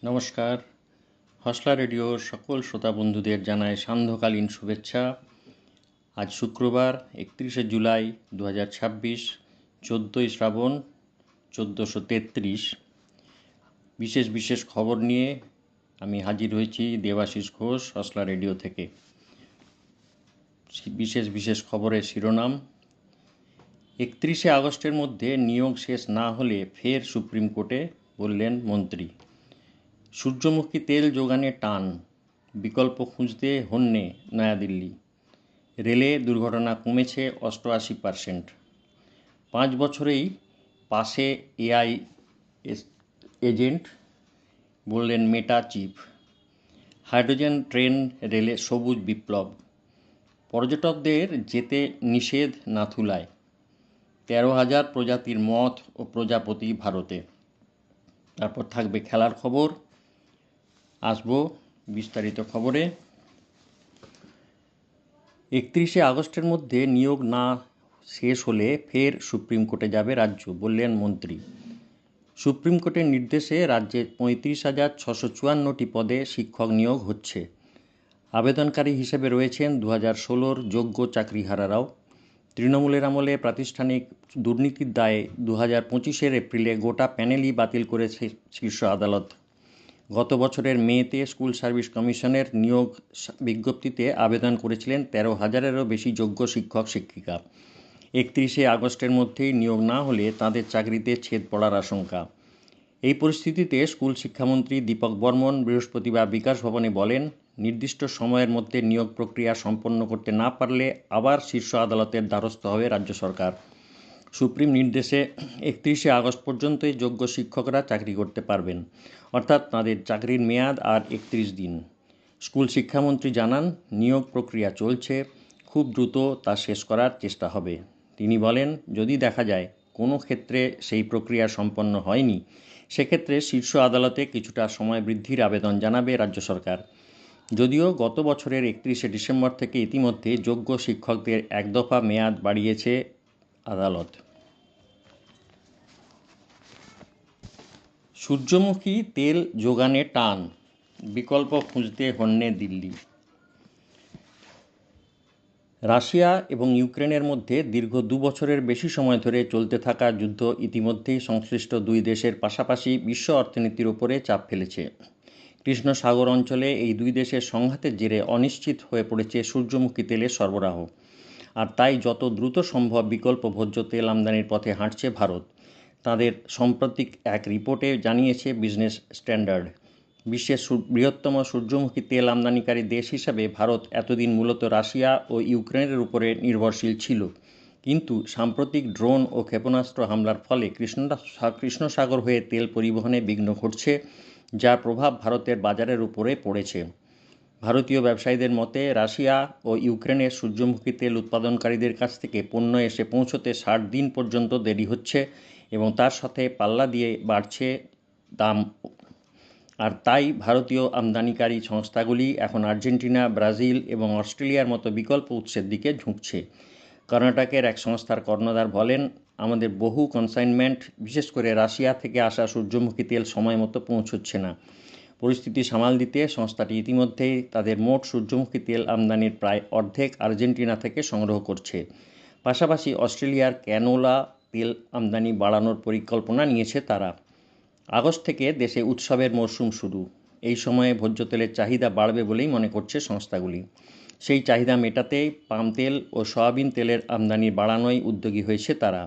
নমস্কার। হসলা রেডিওর সকল শ্রোতা বন্ধুদের জানায় সান্ধ্যকালীন শুভেচ্ছা। আজ শুক্রবার 31শে জুলাই 2026, 14ই শ্রাবণ 1433। বিশেষ বিশেষ খবর নিয়ে আমি হাজির হয়েছি দেবাশিস ঘোষ হসলা রেডিও থেকে। বিশেষ বিশেষ খবরের শিরোনাম: 31শে আগস্টের মধ্যে নিয়োগ শেষ না হলে ফের সুপ্রিম কোর্টে, বললেন মন্ত্রী। সূর্যমুখী তেল যোগানে টান, বিকল্প খুঁজতে হন্যে নয়াদিল্লি। রেলে দুর্ঘটনা কমেছে 88%। 5 বছরেই পাশে এআই এজেন্ট, বললেন মেটা চিফ। হাইড্রোজেন ট্রেন রেলে সবুজ বিপ্লব। পর্যটকদের যেতে নিষেধ নাথুলায়। 13,000 প্রজাতির মথ ও প্রজাপতি ভারতে। তারপর থাকবে খেলার খবর। আসবো বিস্তারিত খবরে। 31শে আগস্টের মধ্যে নিয়োগ না শেষ হলে ফের সুপ্রিম কোর্টে যাবে রাজ্য, বললেন মন্ত্রী। সুপ্রিম কোর্টের নির্দেশে রাজ্যে 35,654টি পদে শিক্ষক নিয়োগ হচ্ছে। আবেদনকারী হিসেবে রয়েছেন 2016-র যোগ্য চাকরিহারারাও। তৃণমূলের আমলে প্রাতিষ্ঠানিক দুর্নীতির দায়ে 2025-এর এপ্রিলে গোটা প্যানেলই বাতিল করেছে শীর্ষ আদালত। গত বছরের মেতে স্কুল সার্ভিস কমিশনের নিয়োগ বিজ্ঞপ্তিতে আবেদন করেছিলেন 13,000-এরও বেশি যোগ্য শিক্ষক শিক্ষিকা। 31শে আগস্টের মধ্যেই নিয়োগ না হলে তাদের চাকরিতে ছেদ পড়ার আশঙ্কা। এই পরিস্থিতিতে স্কুল শিক্ষামন্ত্রী দীপক বর্মন বৃহস্পতিবার বিকাশ ভবনে বলেন, নির্দিষ্ট সময়ের মধ্যে নিয়োগ প্রক্রিয়া সম্পন্ন করতে না পারলে আবার শীর্ষ আদালতের দ্বারস্থ হবে রাজ্য সরকার। সুপ্রিম নির্দেশে 31শে আগস্ট পর্যন্তই যোগ্য শিক্ষকরা চাকরি করতে পারবেন, অর্থাৎ তাঁদের চাকরির মেয়াদ আর 31 দিন। স্কুল শিক্ষামন্ত্রী জানান, নিয়োগ প্রক্রিয়া চলছে, খুব দ্রুত তা শেষ করার চেষ্টা হবে। তিনি বলেন, যদি দেখা যায় কোনো ক্ষেত্রে সেই প্রক্রিয়া সম্পন্ন হয়নি, সেক্ষেত্রে শীর্ষ আদালতে কিছুটা সময় বৃদ্ধির আবেদন জানাবে রাজ্য সরকার। যদিও গত বছরের 31শে ডিসেম্বর থেকে ইতিমধ্যে যোগ্য শিক্ষকদের এক দফা মেয়াদ বাড়িয়েছে আদালত। সূর্যমুখী তেল যোগানে টান, বিকল্প খুঁজতে হন্যে দিল্লি। রাশিয়া এবং ইউক্রেনের মধ্যে দীর্ঘ 2 বছরের বেশি সময় ধরে চলতে থাকা যুদ্ধ ইতিমধ্যেই সংশ্লিষ্ট দুই দেশের পাশাপাশি বিশ্ব অর্থনীতির ওপরে চাপ ফেলেছে। কৃষ্ণ সাগর অঞ্চলে এই দুই দেশের সংঘাতের জেরে অনিশ্চিত হয়ে পড়েছে সূর্যমুখী তেলের সরবরাহ। আর তাই যত দ্রুত সম্ভব বিকল্প ভোজ্য তেল আমদানির পথে হাঁটছে ভারত। তাদের সাম্প্রতিক এক রিপোর্টে জানিয়েছে বিজনেস স্ট্যান্ডার্ড, বিশ্বের বৃহত্তম সূর্যমুখী তেল আমদানিকারী দেশ হিসাবে ভারত এতদিন মূলত রাশিয়া ও ইউক্রেনের উপরে নির্ভরশীল ছিল। কিন্তু সাম্প্রতিক ড্রোন ও ক্ষেপণাস্ত্র হামলার ফলে কৃষ্ণ সাগর হয়ে তেল পরিবহনে বিঘ্ন ঘটছে, যার প্রভাব ভারতের বাজারের উপরে পড়েছে। ভারতীয় ব্যবসায়ীদের মতে, রাশিয়া ও ইউক্রেনের সূর্যমুখী তেল উৎপাদনকারীদের কাছ থেকে পণ্য এসে পৌঁছতে 60 দিন পর্যন্ত দেরি হচ্ছে এবং তার সাথে পাল্লা দিয়ে বাড়ছে দাম। আর তাই ভারতীয় আমদানিকারী সংস্থাগুলি এখন আর্জেন্টিনা, ব্রাজিল এবং অস্ট্রেলিয়ার মতো বিকল্প উৎসের দিকে ঝুঁকছে। কর্ণাটকের এক সংস্থার কর্ণধার বলেন, আমাদের বহু কনসাইনমেন্ট, বিশেষ করে রাশিয়া থেকে আসা সূর্যমুখী তেল সময় মতো পৌঁছচ্ছে না। পরিস্থিতি সামাল দিতে সংস্থাটি ইতিমধ্যেই তাদের মোট সূর্যমুখী তেল আমদানির প্রায় অর্ধেক আর্জেন্টিনা থেকে সংগ্রহ করছে। পাশাপাশি অস্ট্রেলিয়ার ক্যানোলা তেল আমদানি বাড়ানোর পরিকল্পনা নিয়েছে তারা। আগস্ট থেকে দেশে উৎসবের মরশুম শুরু। এই সময়ে ভোজ্য তেলের চাহিদা বাড়বে বলেই মনে করছে সংস্থাগুলি। সেই চাহিদা মেটাতে পাম তেল ও সয়াবিন তেলের আমদানি বাড়ানোয় উদ্যোগী হয়েছে তারা।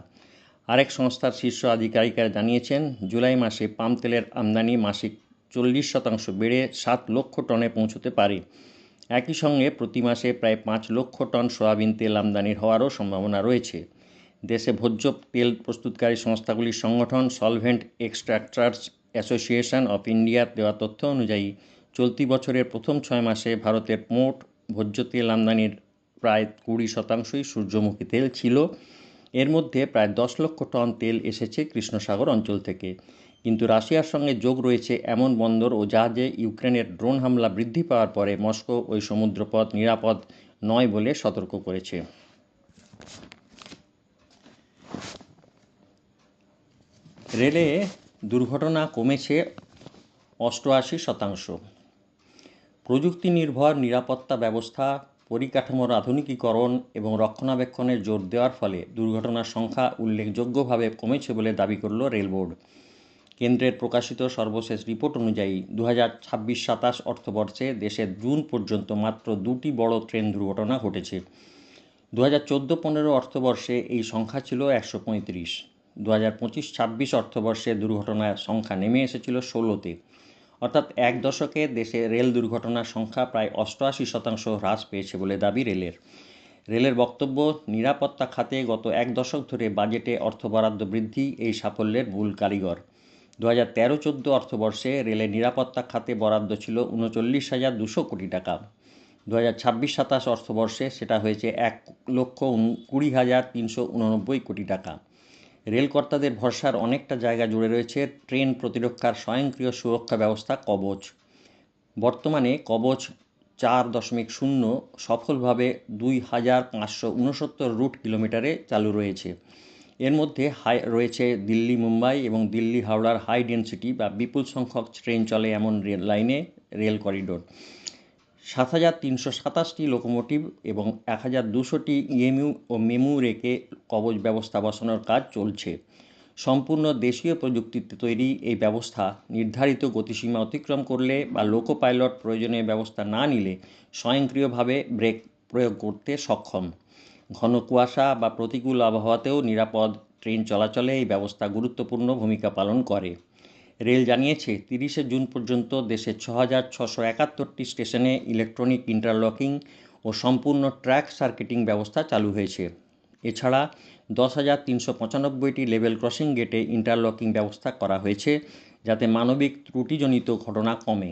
আরেক সংস্থার শীর্ষ আধিকারিকরা জানিয়েছেন, জুলাই মাসে পাম তেলের আমদানি মাসিক 40% বেড়ে 7 লক্ষ টনে পৌঁছতে পারে। একই সঙ্গে প্রতি মাসে প্রায় 5 লক্ষ টন সয়াবিন তেল আমদানির হওয়ারও সম্ভাবনা রয়েছে। দেশে ভোজ্য তেল প্রস্তুতকারী সংস্থাগুলির সংগঠন সলভেন্ট এক্সট্রাক্টার্স অ্যাসোসিয়েশন অফ ইন্ডিয়ার দেওয়া তথ্য অনুযায়ী চলতি বছরের প্রথম 6 মাসে ভারতের মোট ভোজ্য তেল আমদানির প্রায় 20%ই সূর্যমুখী তেল ছিল। এর মধ্যে প্রায় 10 লক্ষ টন তেল এসেছে কৃষ্ণ সাগর অঞ্চল থেকে। কিন্তু রাশিয়ার সঙ্গে যোগ রয়েছে এমন বন্দর ও জাহাজে ইউক্রেনের ড্রোন হামলা বৃদ্ধি পাওয়ার পরে মস্কো ওই সমুদ্রপথ নিরাপদ নয় বলে সতর্ক করেছে। রেলে দুর্ঘটনা কমেছে 88%। প্রযুক্তি নির্ভর নিরাপত্তা ব্যবস্থা, পরিকাঠামোর আধুনিকীকরণ এবং রক্ষণাবেক্ষণে জোর দেওয়ার ফলে দুর্ঘটনার সংখ্যা উল্লেখযোগ্যভাবে কমেছে বলে দাবি করল রেল বোর্ড। কেন্দ্রের প্রকাশিত সর্বশেষ রিপোর্ট অনুযায়ী 2026-27 অর্থবর্ষে দেশের জুন পর্যন্ত মাত্র 2টি বড় ট্রেন দুর্ঘটনা ঘটেছে। 2014-15 অর্থবর্ষে এই সংখ্যা ছিল 135। 2025-26 অর্থবর্ষে দুর্ঘটনার সংখ্যা নেমে এসেছিল 16তে। অর্থাৎ এক দশকে দেশে রেল দুর্ঘটনার সংখ্যা প্রায় 88% হ্রাস পেয়েছে বলে দাবি রেলের। রেলের বক্তব্য, নিরাপত্তা খাতে গত এক দশক ধরে বাজেটে অর্থ বরাদ্দ বৃদ্ধি এই সাফল্যের মূল কারিগর। 2013-14 অর্থবর্ষে রেলের নিরাপত্তা খাতে বরাদ্দ ছিল 39,200 কোটি টাকা। 2026-27 অর্থবর্ষে সেটা হয়েছে 1,20,389 কোটি টাকা। রেলকর্তাদের ভরসার অনেকটা জায়গা জুড়ে রয়েছে ট্রেন প্রতিরক্ষার স্বয়ংক্রিয় সুরক্ষা ব্যবস্থা কবচ। বর্তমানে কবচ 4.0 সফলভাবে 2,569 রুট কিলোমিটারে চালু রয়েছে। এর মধ্যে রয়েছে দিল্লি মুম্বাই এবং দিল্লি হাওড়ার হাই ডেন্সিটি বা বিপুল সংখ্যক ট্রেন চলে এমন রেল লাইনে রেল করিডোর। 7,327টি লোকোমোটিভ এবং 1,200টি ইএমইউ ও মেমু রেকে কবচ ব্যবস্থা বসানোর কাজ চলছে। সম্পূর্ণ দেশীয় প্রযুক্তিতে তৈরি এই ব্যবস্থা নির্ধারিত গতিসীমা অতিক্রম করলে বা লোকো পাইলট প্রয়োজনীয় ব্যবস্থা না নিলে স্বয়ংক্রিয়ভাবে ব্রেক প্রয়োগ করতে সক্ষম। ঘন কুয়াশা বা প্রতিকূল আবহাওয়াতেও নিরাপদ ট্রেন চলাচলে এই ব্যবস্থা গুরুত্বপূর্ণ ভূমিকা পালন করে। রেল জানিয়েছে 30শে জুন পর্যন্ত দেশে 6,671টি স্টেশনে ইলেকট্রনিক ইন্টারলকিং ও সম্পূর্ণ ট্র্যাক সার্কিটিং ব্যবস্থা চালু হয়েছে। এছাড়া 10,395টি লেভেল ক্রসিং গেটে ইন্টারলকিং ব্যবস্থা করা হয়েছে যাতে মানবিক ত্রুটিজনিত ঘটনা কমে।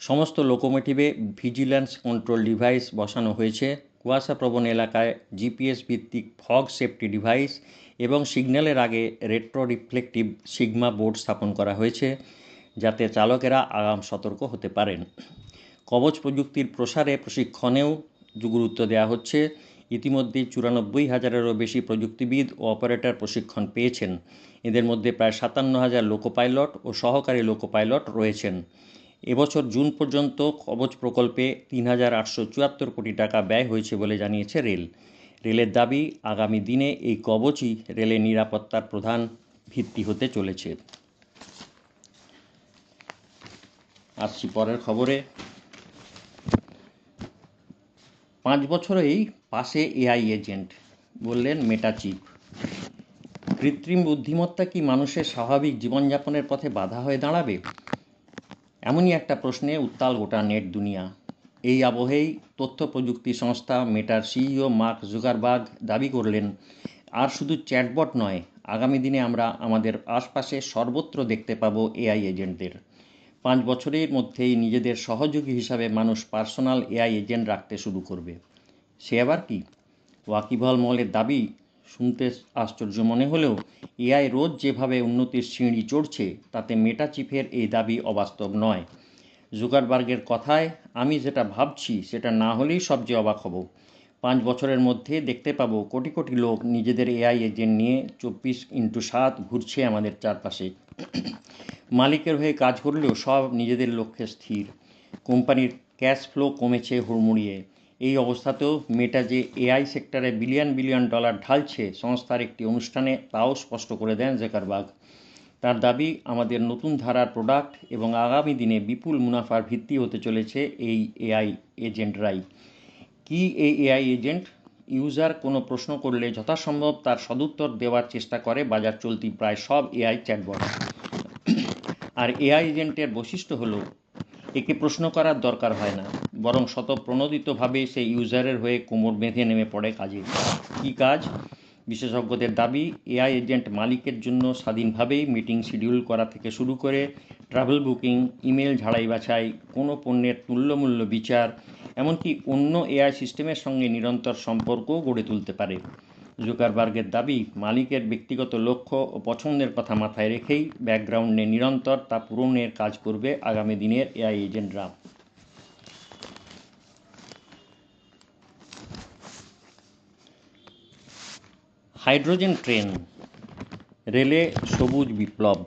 সমস্ত লোকোমোটিভে ভিজিল্যান্স কন্ট্রোল ডিভাইস বসানো হয়েছে। কুয়াশাপ্রবণ এলাকায় জিপিএস ভিত্তিক ফগ সেফটি ডিভাইস এবং সিগন্যালের আগে রেট্রো রিফ্লেকটিভ সিগমা বোর্ড স্থাপন করা হয়েছে যাতে চালকেরা আগাম সতর্ক হতে পারেন। কবচ প্রযুক্তির প্রসারে প্রশিক্ষণেও গুরুত্ব দেওয়া হচ্ছে। ইতিমধ্যেই 94,000-এরও বেশি প্রযুক্তিবিদ ও অপারেটর প্রশিক্ষণ পেয়েছেন। এদের মধ্যে প্রায় 57,000 লোকো পাইলট ও সহকারী লোকো পাইলট রয়েছেন। এবছর জুন পর্যন্ত কবচ প্রকল্পে 3,874 কোটি টাকা ব্যয় হয়েছে বলে জানিয়েছে রেল। রেলের দাবি, আগামী দিনে এই কবচই রেলের নিরাপত্তার প্রধান ভিত্তি হতে চলেছে। আসছি পরের খবরে। 5 বছরেই পাশে এআই এজেন্ট, বললেন মেটা চিফ। কৃত্রিম বুদ্ধিমত্তা কি মানুষের স্বাভাবিক জীবনযাপনের পথে বাধা হয়ে দাঁড়াবে? এমনই একটা প্রশ্নে উত্তাল গোটা নেট দুনিয়া। এই আবহেই তথ্য প্রযুক্তি সংস্থা মেটার সিইও মার্ক জুকারবার্গ দাবি করলেন, আর শুধু চ্যাটবট নয়, আগামী দিনে আমরা আমাদের আশপাশে সর্বত্র দেখতে পাবো এআই এজেন্টদের। 5 বছরের মধ্যেই নিজেদের সহযোগী হিসাবে মানুষ পার্সোনাল এআই এজেন্ট রাখতে শুরু করবে। সে আবার কি? ওয়াকিবহাল মহলের দাবি শুনতে আশ্চর্য মনে হলেও এআই রোজ যেভাবে উন্নতির সিঁড়ি চড়ছে তাতে মেটা চিফের এই দাবি অবাস্তব নয়। জুকারবার্গের কথায়, আমি যেটা ভাবছি সেটা না হলেই সবচেয়ে অবাক হব। 5 বছরের মধ্যে দেখতে পাবো কোটি কোটি লোক নিজেদের এআই এজেন্ট নিয়ে 24x7 ঘুরছে আমাদের চারপাশে। মালিকের হয়ে কাজ করলেও সব নিজেদের লক্ষ্যে স্থির। কোম্পানির ক্যাশ ফ্লো কমেছে হুড়মুড়িয়ে। এই অবস্থাতেও মেটা যে এআই সেক্টরে বিলিয়ন বিলিয়ন ডলার ঢালছে সংস্থার একটি অনুষ্ঠানে, তাও স্পষ্ট করে দেন জুকারবার্গ। তার দাবি, আমাদের নতুন ধারার প্রোডাক্ট এবং আগামী দিনে বিপুল মুনাফার ভিত্তি হতে চলেছে এই এআই এজেন্টরাই। কি এই এআই এজেন্ট? ইউজার কোনো প্রশ্ন করলে যথাসম্ভব তার সদুত্তর দেওয়ার চেষ্টা করে বাজার চলতি প্রায় সব এআই চ্যাটবট। আর এআই এজেন্টের বৈশিষ্ট্য হলো একে প্রশ্ন করার দরকার হয় না, বরং স্বতঃপ্রণোদিতভাবে সে ইউজারের হয়ে কোমর বেঁধে নেমে পড়ে কাজে। কী কাজ? বিশেষজ্ঞদের দাবি, এআই এজেন্ট মালিকের জন্য স্বাধীনভাবেই মিটিং শিডিউল করা থেকে শুরু করে ট্রাভেল বুকিং, ইমেল ঝাড়াই বাছাই, কোনো পণ্যের তুল্যমূল্য বিচার, এমনকি অন্য এআই সিস্টেমের সঙ্গে নিরন্তর সম্পর্কও গড়ে তুলতে পারে। জুকারবার্গের দাবি, মালিকের ব্যক্তিগত লক্ষ্য ও পছন্দের কথা মাথায় রেখেই ব্যাকগ্রাউন্ডে নিরন্তর তা পূরণের কাজ করবে আগামী দিনের এআই এজেন্টরা। হাইড্রোজেন ট্রেন, রেলে সবুজ বিপ্লব।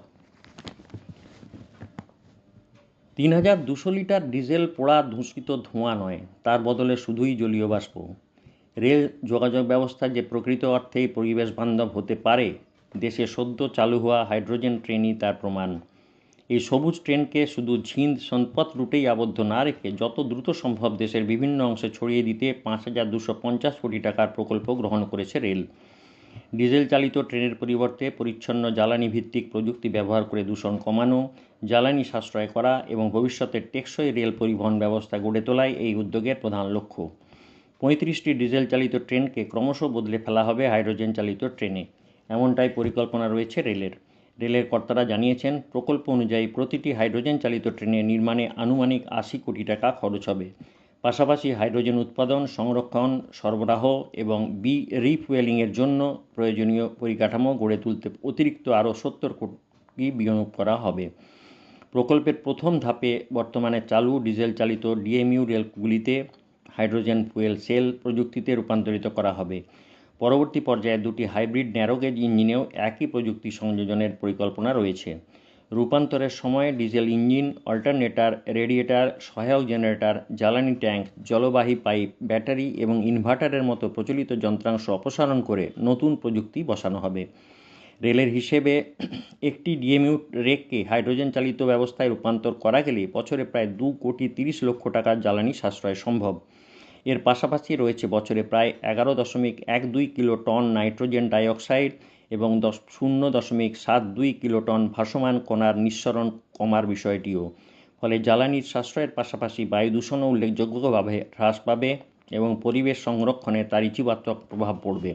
৩,২০০ লিটার ডিজেল পোড়া দূষিত ধোঁয়া নয়, তার বদলে শুধুই জলীয় বাষ্প। রেল যোগাযোগ ব্যবস্থা যে প্রকৃত অর্থেই পরিবেশ বান্ধব হতে পারে, দেশে সদ্য চালু হওয়া হাইড্রোজেন ট্রেনই তার প্রমাণ। এই সবুজ ট্রেনকে শুধু ঝিঁদ সন্পথ রুটেই আবদ্ধ না রেখে যত দ্রুত সম্ভব দেশের বিভিন্ন অংশে ছড়িয়ে দিতে ৫,২৫০ কোটি টাকার প্রকল্প গ্রহণ করেছে রেল। ডিজেল চালিত ট্রেনের পরিবর্তে পরিচ্ছন্ন জ্বালানি ভিত্তিক প্রযুক্তি ব্যবহার করে দূষণ কমানো, জ্বালানি সাশ্রয় করা এবং ভবিষ্যতের টেকসই রেল পরিবহন ব্যবস্থা গড়ে তোলাই এই উদ্যোগের প্রধান লক্ষ্য। ৩৫টি ডিজেল চালিত ট্রেনকে ক্রমশ বদলে ফেলা হবে হাইড্রোজেন চালিত ট্রেনে, এমনটাই পরিকল্পনা রয়েছে রেলের। রেলের কর্তারা জানিয়েছেন, প্রকল্প অনুযায়ী প্রতিটি হাইড্রোজেন চালিত ট্রেনের নির্মাণে আনুমানিক ৮০ কোটি টাকা খরচ হবে। পাশাপাশি হাইড্রোজেন উৎপাদন, সংরক্ষণ, সরবরাহ এবং রিফুয়েলিংয়ের জন্য প্রয়োজনীয় পরিকাঠামো গড়ে তুলতে অতিরিক্ত আরও ৭০ কোটি বিনিয়োগ করা হবে। প্রকল্পের প্রথম ধাপে বর্তমানে চালু ডিজেল চালিত ডিএমইউ রেলগুলিতে হাইড্রোজেন ফুয়েল সেল প্রযুক্তিতে রূপান্তরিত করা হবে। পরবর্তী পর্যায়ে দুটি হাইব্রিড ন্যারোগেজ ইঞ্জিনেও একই প্রযুক্তি সংযোজনের পরিকল্পনা রয়েছে। রূপান্তরের সময় ডিজেল ইঞ্জিন, অল্টারনেটর, রেডিয়েটর, সহায়ক জেনারেটর, জ্বালানি ট্যাঙ্ক, জলবাহী পাইপ, ব্যাটারি এবং ইনভার্টারের মতো প্রচলিত যন্ত্রাংশ অপসারণ করে নতুন প্রযুক্তি বসানো হবে। রেলের হিসেবে একটি ডিএমইউ রেককে হাইড্রোজেন চালিত ব্যবস্থায় রূপান্তর করা গেলে বছরে প্রায় ২,৩০,০০,০০০ টাকার জ্বালানি সাশ্রয় সম্ভব। এর পাশাপাশি রয়েছে বছরে প্রায় ১১.১২ কিলোটন নাইট্রোজেন ডাইঅক্সাইড এবং ০.৭২ কিলোটন ভাসমান কণার নিঃসরণ কমার বিষয়টিও। ফলে জ্বালানির সাশ্রয়ের পাশাপাশি বায়ু দূষণও উল্লেখযোগ্যভাবে হ্রাস পাবে এবং পরিবেশ সংরক্ষণে তার ইতিবাচক প্রভাব পড়বে।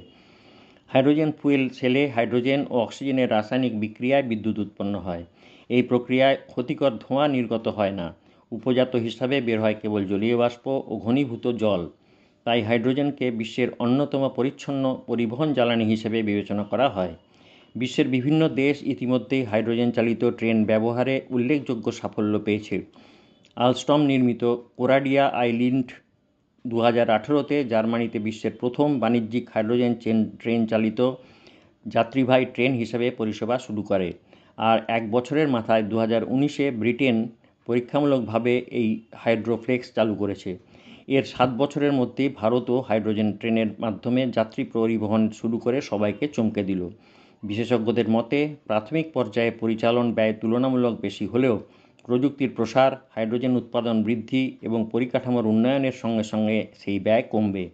হাইড্রোজেন ফুয়েল সেলে হাইড্রোজেন ও অক্সিজেনের রাসায়নিক বিক্রিয়ায় বিদ্যুৎ উৎপন্ন হয়। এই প্রক্রিয়ায় ক্ষতিকর ধোঁয়া নির্গত হয় না। উপজাত হিসাবে বের হয় কেবল জলীয় বাষ্প ও ঘনীভূত জল। তাই হাইড্রোজেনকে বিশ্বের অন্যতম পরিচ্ছন্ন পরিবহন জ্বালানি হিসেবে বিবেচনা করা হয়। বিশ্বের বিভিন্ন দেশ ইতিমধ্যেই হাইড্রোজেন চালিত ট্রেন ব্যবহারে উল্লেখযোগ্য সাফল্য পেয়েছে। আলস্টম নির্মিত কোরাডিয়া আইল্যান্ড ২০১৮-তে জার্মানিতে বিশ্বের প্রথম বাণিজ্যিক হাইড্রোজেন ট্রেন চালিত যাত্রীবাহী ট্রেন হিসেবে পরিষেবা শুরু করে। আর ১ বছরের মাথায় ২০১৯-এ ব্রিটেন পরীক্ষামূলকভাবে এই হাইড্রোফ্লেক্স চালু করেছে। এর ৭ বছরের মধ্যেই ভারতও হাইড্রোজেন ট্রেনের মাধ্যমে যাত্রী পরিবহন শুরু করে সবাইকে চমকে দিল। বিশেষজ্ঞদের মতে, প্রাথমিক পর্যায়ে পরিচালন ব্যয় তুলনামূলক বেশি হলেও প্রযুক্তির প্রসার, হাইড্রোজেন উৎপাদন বৃদ্ধি এবং পরিকাঠামোর উন্নয়নের সঙ্গে সঙ্গে সেই ব্যয় কমবে।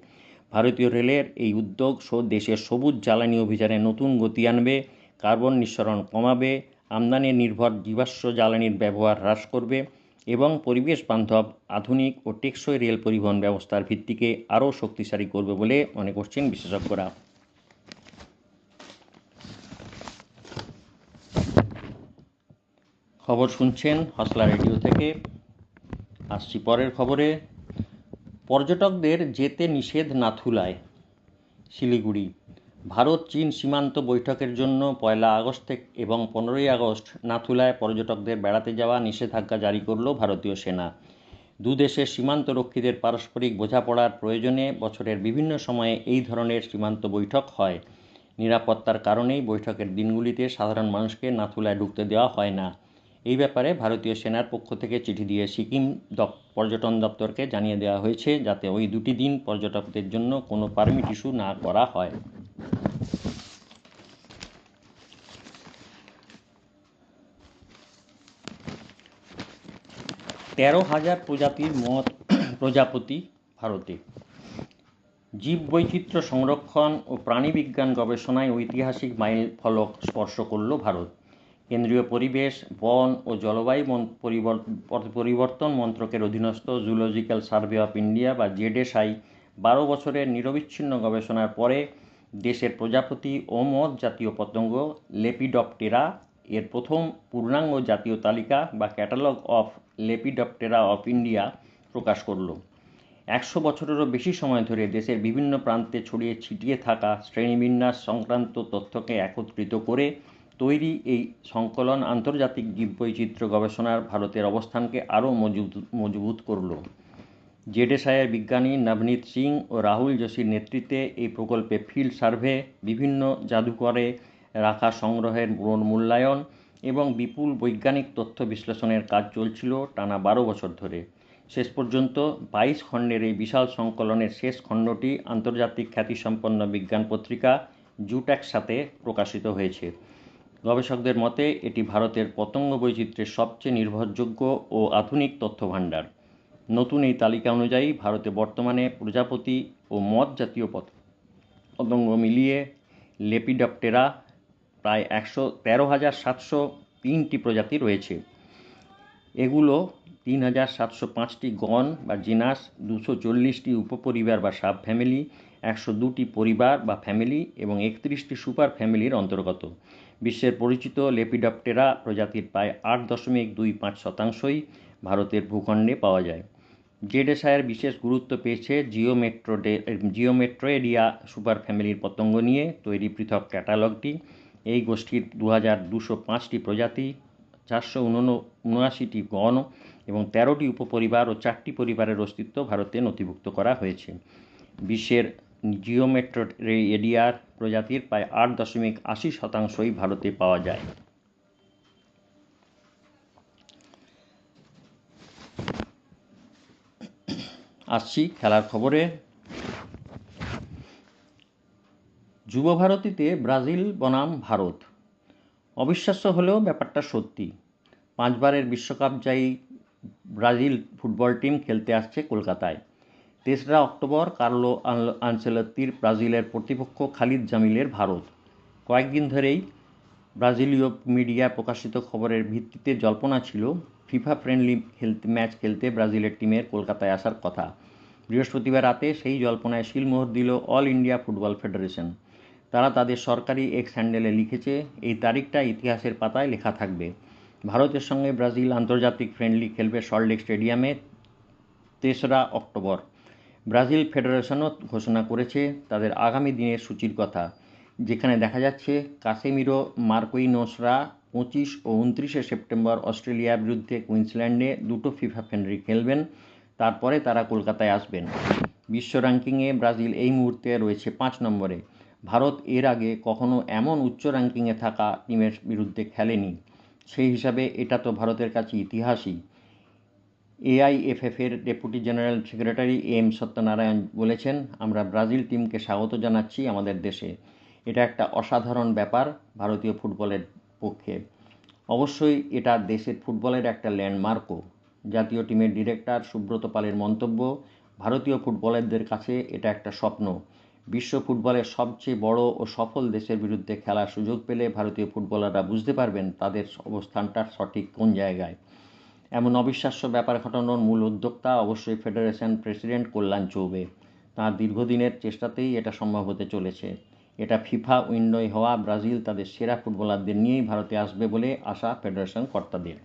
ভারতীয় রেলের এই উদ্যোগ দেশের সবুজ জ্বালানি অভিযানে নতুন গতি আনবে, কার্বন নিঃসরণ কমাবে, আমদানি নির্ভর জীবাশ্ম জ্বালানির ব্যবহার হ্রাস করবে এবং পরিবেশ বান্ধব, আধুনিক ও টেকসই রেল পরিবহন ব্যবস্থার ভিত্তিকে আরও শক্তিশালী করবে বলে মনে করছেন বিশেষজ্ঞরা। খবর শুনছেন হসলা রেডিও থেকে। আসছি পরের খবরে। পর্যটকদের যেতে নিষেধ নাথুলায়। শিলিগুড়ি। ভারত চীন সীমান্ত বৈঠকের জন্য ১ আগস্ট এবং ১৫ আগস্ট নাথুলায় পর্যটকদের বেড়াতে যাওয়া নিষেধাজ্ঞা জারি করল ভারতীয় সেনা। দুদেশের সীমান্তরক্ষীদের পারস্পরিক বোঝাপড়ার প্রয়োজনে বছরের বিভিন্ন সময়ে এই ধরনের সীমান্ত বৈঠক হয়। নিরাপত্তার কারণেই বৈঠকের দিনগুলিতে সাধারণ মানুষকে নাথুলায় ঢুকতে দেওয়া হয় না। এই ব্যাপারে ভারতীয় সেনার পক্ষ থেকে চিঠি দিয়ে সিকিম পর্যটন দপ্তরকে জানিয়ে দেওয়া হয়েছে, যাতে ওই দুটি দিন পর্যটকদের জন্য কোনো পারমিট ইস্যু না করা হয়। তেরো হাজার প্রজাপতি ভারতে। জীববৈচিত্র্য সংরক্ষণ ও প্রাণীবিজ্ঞান গবেষণায় ঐতিহাসিক মাইল ফলক স্পর্শ করল ভারত। কেন্দ্রীয় পরিবেশ, বন ও জলবায়ু পরিবর্তন মন্ত্রকের অধীনস্থ জুলজিক্যাল সার্ভে অফ ইন্ডিয়া বা জেডএসআই ১২ বছরের নিরবিচ্ছিন্ন গবেষণার পরে দেশের প্রজাপতি ও মদ জাতীয় পতঙ্গ লেপিডপ্টেরা এর প্রথম পূর্ণাঙ্গ জাতীয় তালিকা বা ক্যাটালগ অফ লেপিডপ্টেরা অফ ইন্ডিয়া প্রকাশ করল। ১০০ বছরেরও বেশি সময় ধরে দেশের বিভিন্ন প্রান্তে ছড়িয়ে ছিটিয়ে থাকা শ্রেণীবিন্যাস সংক্রান্ত তথ্যকে একত্রিত করে তৈরি এই সংকলন আন্তর্জাতিক জীববৈচিত্র্য গবেষণার ভারতের অবস্থানকে আরও মজবুত করল। জেডএসআইয়ের বিজ্ঞানী নবনীত সিং ও রাহুল যোশীর নেতৃত্বে এই প্রকল্পে ফিল্ড সার্ভে, বিভিন্ন জাদুঘরে রাখা সংগ্রহের পুনর্মূল্যায়ন এবং বিপুল বৈজ্ঞানিক তথ্য বিশ্লেষণের কাজ চলছিল টানা 12 বছর ধরে। শেষ পর্যন্ত 22 খণ্ডের এই বিশাল সংকলনের শেষ খণ্ডটি আন্তর্জাতিক খ্যাতিসম্পন্ন বিজ্ঞান পত্রিকা জুট্যাক্স সাথে প্রকাশিত হয়েছে। গবেষকদের মতে এটি ভারতের পতঙ্গ বৈচিত্র্যের সবচেয়ে নির্ভরযোগ্য ও আধুনিক তথ্যভাণ্ডার। নতুন এই তালিকা অনুযায়ী ভারতে বর্তমানে প্রজাপতি ও মথ জাতীয় পতঙ্গ মিলিয়ে লেপিডপ্টেরা প্রায় 13,703টি প্রজাতি রয়েছে। এগুলো 3,705টি গণ বা জিনাস, 240টি উপপরিবার বা সাব ফ্যামিলি, 102টি পরিবার বা ফ্যামিলি এবং 31টি সুপার ফ্যামিলির অন্তর্গত। বিশ্বের পরিচিত লেপিডপ্টেরা প্রজাতির প্রায় 8.25%ই ভারতের ভূখণ্ডে পাওয়া যায়। জেডেসায়ের বিশেষ গুরুত্ব পেয়েছে জিওমেট্রোয়েডিয়া সুপার ফ্যামিলির পতঙ্গ নিয়ে তৈরি পৃথক ক্যাটালগটি। এই গোষ্ঠীর 2,205টি প্রজাতি, 479টি গণ এবং 13টি উপপরিবার ও 4টি পরিবারের অস্তিত্ব ভারতে নথিভুক্ত করা হয়েছে। বিশ্বের জিওমেট্রোয়েডিয়ার প্রজাতির প্রায় 8.80%ই ভারতে পাওয়া যায়। আসছি খেলার খবরে। যুব ভারতীতে ব্রাজিল বনাম ভারত। অবিশ্বাস্য হলেও ব্যাপারটা সত্যি। 5 বারের বিশ্বকাপ জয়ী ব্রাজিল ফুটবল টিম খেলতে আসছে কলকাতায়। 3রা অক্টোবর কার্লো আনচেলত্তির ব্রাজিলের প্রতিপক্ষ খালিদ জামিলের ভারত। কয়েকদিন ধরেই ব্রাজিলীয় মিডিয়ায় প্রকাশিত খবরের ভিত্তিতে জল্পনা ছিল ফিফা ফ্রেন্ডলি ম্যাচ খেলতে ব্রাজিলের টিমের কলকাতায় আসার কথা। বৃহস্পতিবার রাতে সেই জল্পনায় শিলমোহর দিল অল ইন্ডিয়া ফুটবল ফেডারেশন। তারা তাদের সরকারি এক্স হ্যান্ডেলে লিখেছে, এই তারিখটা ইতিহাসের পাতায় লেখা থাকবে। ভারতের সঙ্গে ব্রাজিল আন্তর্জাতিক ফ্রেন্ডলি খেলবে সল্টলেক স্টেডিয়ামে 3রা অক্টোবর। ব্রাজিল ফেডারেশনও ঘোষণা করেছে তাদের আগামী দিনের সূচির কথা, যেখানে দেখা যাচ্ছে কাসেমিরো মার্কোইনোসরা 25 ও 29শে সেপ্টেম্বর অস্ট্রেলিয়ার বিরুদ্ধে কুইন্সল্যান্ডে 2টো ফিফা ফ্রেন্ডলি খেলবেন। তারপরে তারা কলকাতায় আসবেন। বিশ্ব র্যাঙ্কিংয়ে ব্রাজিল এই মুহূর্তে রয়েছে 5 নম্বরে। ভারত এর আগে কখনো এমন উচ্চ র্যাঙ্কিংয়ে থাকা টিমের বিরুদ্ধে খেলেনি। সেই হিসাবে এটা তো ভারতের কাছে ইতিহাসই। এআইএফএফের deputy general secretary M Satyanarayan বলেছেন, আমরা ব্রাজিল টিমকে স্বাগত জানাচ্ছি আমাদের দেশে। এটা একটা অসাধারণ ব্যাপার ভারতীয় ফুটবলের পক্ষে। অবশ্যই এটা দেশের ফুটবলের একটা ল্যান্ডমার্কও। জাতীয় টিমের ডিরেক্টর সুব্রত পালের মন্তব্য, ভারতীয় ফুটবলারদের কাছে এটা একটা স্বপ্ন। বিশ্ব ফুটবলের সবচেয়ে বড় ও সফল দেশের বিরুদ্ধে খেলার সুযোগ পেলে ভারতীয় ফুটবলাররা বুঝতে পারবেন তাদের অবস্থানটা সঠিক কোন জায়গায়। এমন অবিশ্বাস্য ব্যাপার ঘটানোর মূল উদ্যোক্তা অবশ্যই ফেডারেশন প্রেসিডেন্ট কল্যাণ চৌবে। তাঁর দীর্ঘদিনের চেষ্টাতেই এটা সম্ভব হতে চলেছে। এটা ফিফা উইন্ডোয় হওয়া ব্রাজিল তাদের সেরা ফুটবলারদের নিয়েই ভারতে আসবে বলে আশা ফেডারেশন কর্তাদের।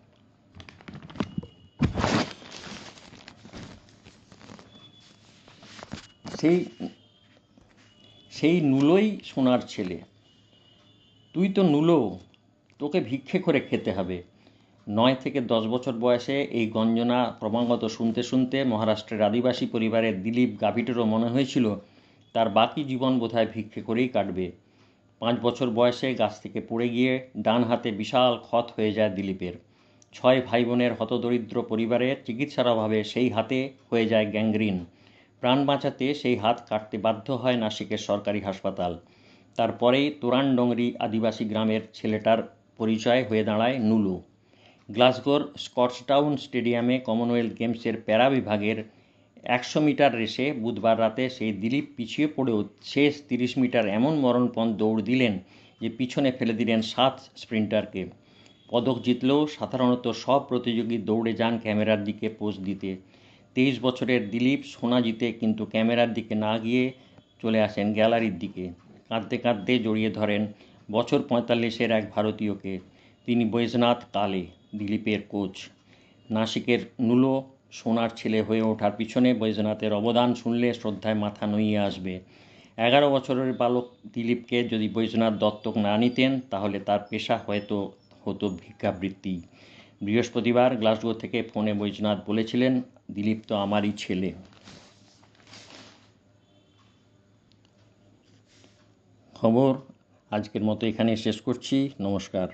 সেই নুলোই সোনার ছেলে। তুই তো নুলো, তোকে ভিক্ষে করে খেতে হবে। 9 থেকে 10 বছর বয়সে এই গঞ্জনা ক্রমাগত শুনতে শুনতে মহারাষ্ট্রের আদিবাসী পরিবারের দিলীপ গাভিটেরও মনে হয়েছিল তার বাকি জীবন বোধহয় ভিক্ষে করেই কাটবে। 5 বছর বয়সে গাছ থেকে পড়ে গিয়ে ডান হাতে বিশাল ক্ষত হয়ে যায় দিলীপের। 6 ভাই বোনের হতদরিদ্র পরিবারের চিকিৎসার অভাবে সেই হাতে হয়ে যায় গ্যাংগ্রিন। প্রাণ বাঁচাতে সেই হাত কাটতে বাধ্য হয় নাসিকের সরকারি হাসপাতাল। তারপরেই তোরানডোংরি আদিবাসী গ্রামের ছেলেটার পরিচয় হয়ে দাঁড়ায় নুলু। গ্লাসগোর স্কটসটাউন স্টেডিয়ামে কমনওয়েলথ গেমসের প্যারা বিভাগের 100 মিটার রেসে বুধবার রাতে সেই দিলীপ পিছিয়ে পড়েও শেষ 30 মিটার এমন মরণপণ দৌড় দিলেন যে পিছনে ফেলে দিলেন 7 স্প্রিন্টারকে। পদক জিতলেও সাধারণত সব প্রতিযোগী দৌড়ে যান ক্যামেরার দিকে পোজ দিতে। 23 বছরের দিলীপ সোনা জিতে কিন্তু ক্যামেরার দিকে না গিয়ে চলে আসেন গ্যালারির দিকে। কাঁদতে কাঁদতে জড়িয়ে ধরেন বছর 45-এর এক ভারতীয়কে। তিনি বৈজনাথ কালে, দিলীপের কোচ। নাসিকের নুলো সোনার ছেলে হয়ে ওঠার পিছনে বৈজনাথের অবদান শুনলে শ্রদ্ধায় মাথা নুইয়ে আসবে। 11 বছরের বালক দিলীপকে যদি বৈজনাথ দত্তক না নিতেন তাহলে তার পেশা হয়তো হতো ভিক্ষাবৃত্তি। বৃহস্পতিবার গ্লাসগো থেকে ফোনে বৈজনাথ বলেছিলেন, দিলীপ তো আমারই ছেলে। খবর আজকের মতো এখানে শেষ করছি। নমস্কার।